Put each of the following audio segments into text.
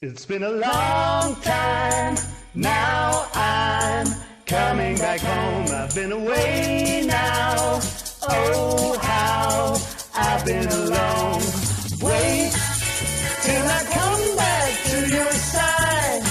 It's been a long time, now I'm coming back home. I've been away now, oh how I've been alone. Wait till I come back to your side,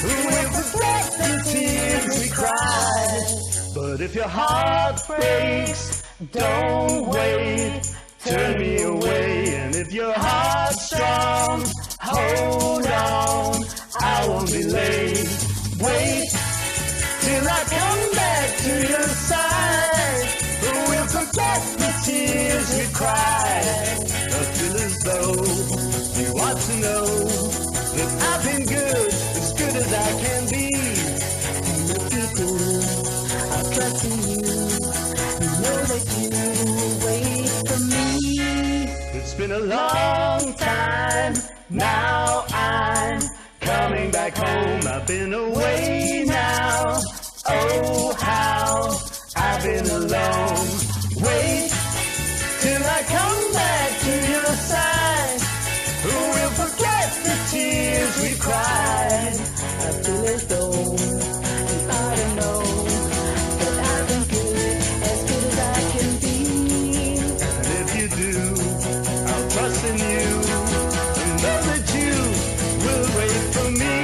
we'll forget the tears we cried. But if your heart breaks, don't wait, turn me away. And if your heart's strong, hold on, I won't be late. Wait till I come back to your side, we'll forget the tears we cried. I feel as though you want to know that I've been good, as good as I can be. And if you do, I'll trust in you, know that you will wait for me. It's been a long time, now I'm coming back home. I've been away now, oh how I've been alone. Wait till I come back to your side, we'll forget the tears we cried. I feel as though you ought to know that I've been good, as good as I can be. And if you do, I'll trust in you and know that you will wait for me.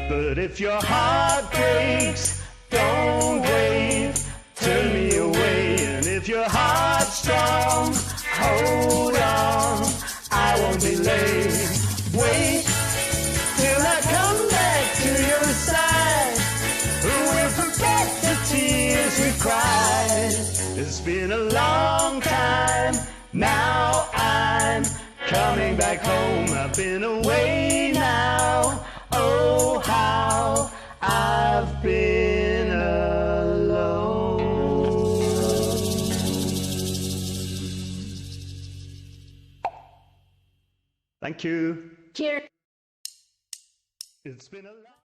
But if your heart breaks, don't wait, turn me away. And if your heart's strong, hold on, I won't be late. Wait till I come back to your side, we'll forget the tears we cried. It's been a long time, now I'm coming back home. I've been away now, oh how I've been alone. Thank you. Cheers. It's been a long